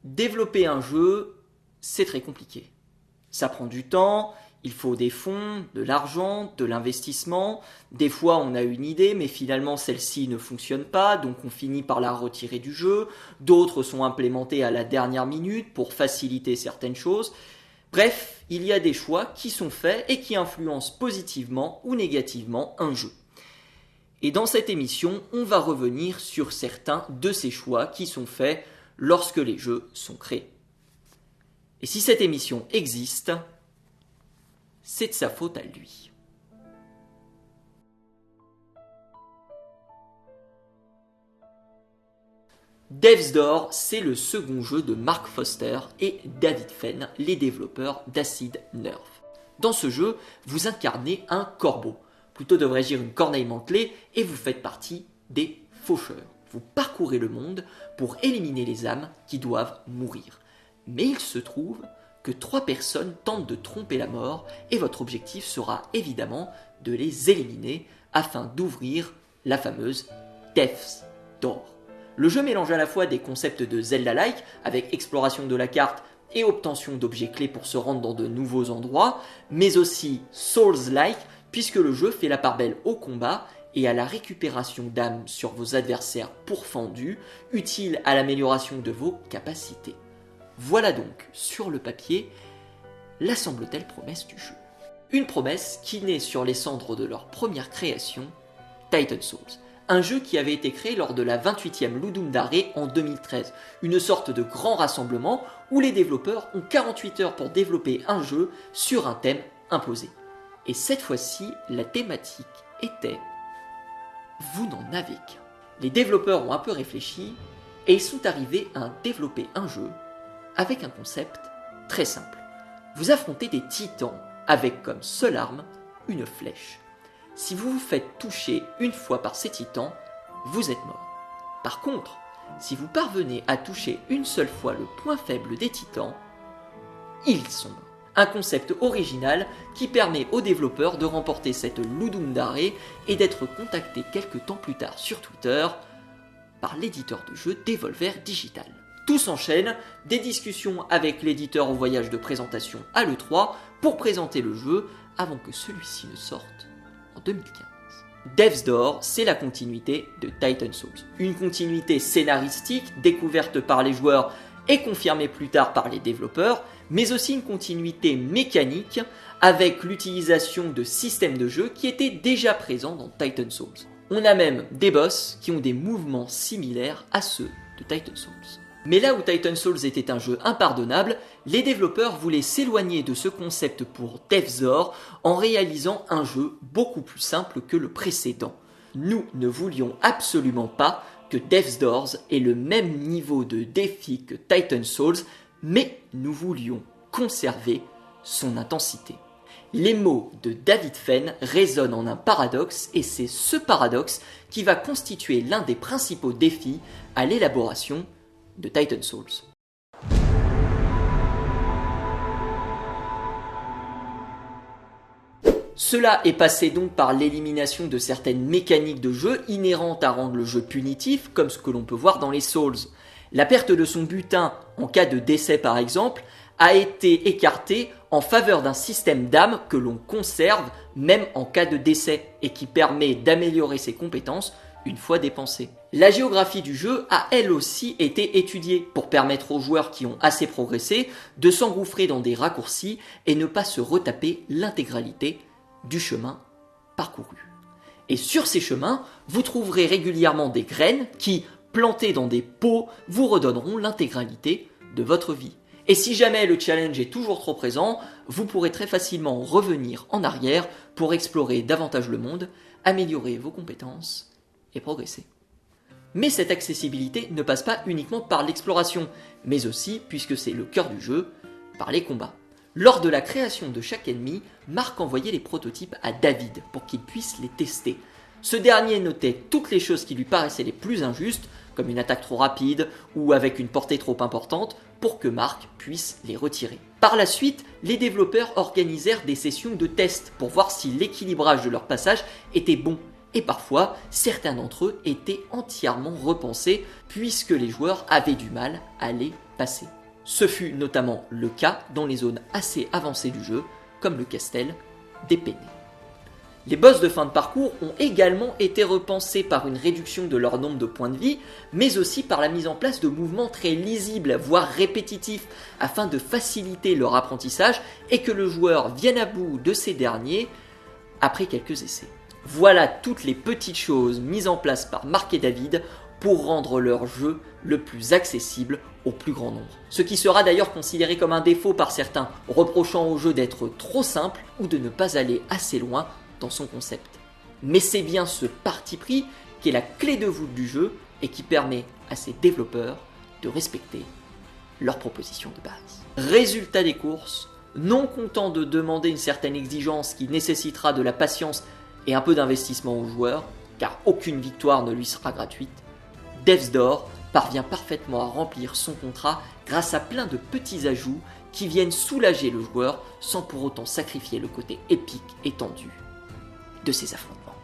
Développer un jeu, c'est très compliqué. Ça prend du temps, il faut des fonds, de l'argent, de l'investissement. Des fois, on a une idée, mais finalement, celle-ci ne fonctionne pas, donc on finit par la retirer du jeu. D'autres sont implémentées à la dernière minute pour faciliter certaines choses. Bref, il y a des choix qui sont faits et qui influencent positivement ou négativement un jeu. Et dans cette émission, on va revenir sur certains de ces choix qui sont faits lorsque les jeux sont créés. Et si cette émission existe, c'est de sa faute à lui. Death's Door, c'est le second jeu de Mark Foster et David Fenn, les développeurs d'Acid Nerve. Dans ce jeu, vous incarnez un corbeau, plutôt devrais-je dire une corneille mantelée, et vous faites partie des faucheurs. Vous parcourez le monde pour éliminer les âmes qui doivent mourir. Mais il se trouve que 3 personnes tentent de tromper la mort et votre objectif sera évidemment de les éliminer afin d'ouvrir la fameuse Death's Door. Le jeu mélange à la fois des concepts de Zelda-like avec exploration de la carte et obtention d'objets clés pour se rendre dans de nouveaux endroits, mais aussi Souls-like puisque le jeu fait la part belle au combat et à la récupération d'âmes sur vos adversaires pourfendus, utile à l'amélioration de vos capacités. Voilà donc, sur le papier, la semble-t-elle promesse du jeu. Une promesse qui naît sur les cendres de leur première création, Titan Souls. Un jeu qui avait été créé lors de la 28e Ludum Dare en 2013, une sorte de grand rassemblement où les développeurs ont 48 heures pour développer un jeu sur un thème imposé. Et cette fois-ci, la thématique était « Vous n'en avez qu'un ». Les développeurs ont un peu réfléchi et ils sont arrivés à développer un jeu avec un concept très simple. Vous affrontez des titans avec comme seule arme une flèche. Si vous vous faites toucher une fois par ces titans, vous êtes mort. Par contre, si vous parvenez à toucher une seule fois le point faible des titans, ils sont morts. Un concept original qui permet aux développeurs de remporter cette Ludum Dare et d'être contactés quelques temps plus tard sur Twitter par l'éditeur de jeux Devolver Digital. Tout s'enchaîne, des discussions avec l'éditeur au voyage de présentation à l'E3 pour présenter le jeu avant que celui-ci ne sorte en 2015. Death's Door, c'est la continuité de Titan Souls. Une continuité scénaristique découverte par les joueurs et confirmée plus tard par les développeurs, mais aussi une continuité mécanique avec l'utilisation de systèmes de jeu qui étaient déjà présents dans Titan Souls. On a même des boss qui ont des mouvements similaires à ceux de Titan Souls. Mais là où Titan Souls était un jeu impardonnable, les développeurs voulaient s'éloigner de ce concept pour Death's Door en réalisant un jeu beaucoup plus simple que le précédent. Nous ne voulions absolument pas que Death's Door ait le même niveau de défi que Titan Souls, mais nous voulions conserver son intensité. Les mots de David Fenn résonnent en un paradoxe et c'est ce paradoxe qui va constituer l'un des principaux défis à l'élaboration de Titan Souls. Cela est passé donc par l'élimination de certaines mécaniques de jeu inhérentes à rendre le jeu punitif, comme ce que l'on peut voir dans les Souls. La perte de son butin en cas de décès par exemple a été écartée en faveur d'un système d'âme que l'on conserve même en cas de décès et qui permet d'améliorer ses compétences une fois dépensées. La géographie du jeu a elle aussi été étudiée pour permettre aux joueurs qui ont assez progressé de s'engouffrer dans des raccourcis et ne pas se retaper l'intégralité du chemin parcouru. Et sur ces chemins, vous trouverez régulièrement des graines qui, plantées dans des pots, vous redonneront l'intégralité de votre vie. Et si jamais le challenge est toujours trop présent, vous pourrez très facilement revenir en arrière pour explorer davantage le monde, améliorer vos compétences et progresser. Mais cette accessibilité ne passe pas uniquement par l'exploration, mais aussi, puisque c'est le cœur du jeu, par les combats. Lors de la création de chaque ennemi, Mark envoyait les prototypes à David pour qu'il puisse les tester. Ce dernier notait toutes les choses qui lui paraissaient les plus injustes, comme une attaque trop rapide ou avec une portée trop importante, pour que Mark puisse les retirer. Par la suite, les développeurs organisèrent des sessions de test pour voir si l'équilibrage de leur passage était bon. Et parfois, certains d'entre eux étaient entièrement repensés puisque les joueurs avaient du mal à les passer. Ce fut notamment le cas dans les zones assez avancées du jeu, comme le Castel des Pennés. Les boss de fin de parcours ont également été repensés par une réduction de leur nombre de points de vie, mais aussi par la mise en place de mouvements très lisibles, voire répétitifs, afin de faciliter leur apprentissage et que le joueur vienne à bout de ces derniers après quelques essais. Voilà toutes les petites choses mises en place par Marc et David pour rendre leur jeu le plus accessible au plus grand nombre. Ce qui sera d'ailleurs considéré comme un défaut par certains, reprochant au jeu d'être trop simple ou de ne pas aller assez loin dans son concept. Mais c'est bien ce parti pris qui est la clé de voûte du jeu et qui permet à ses développeurs de respecter leurs propositions de base. Résultat des courses, non content de demander une certaine exigence qui nécessitera de la patience et un peu d'investissement aux joueurs, car aucune victoire ne lui sera gratuite, Devs d'Or parvient parfaitement à remplir son contrat grâce à plein de petits ajouts qui viennent soulager le joueur sans pour autant sacrifier le côté épique et tendu de ses affrontements.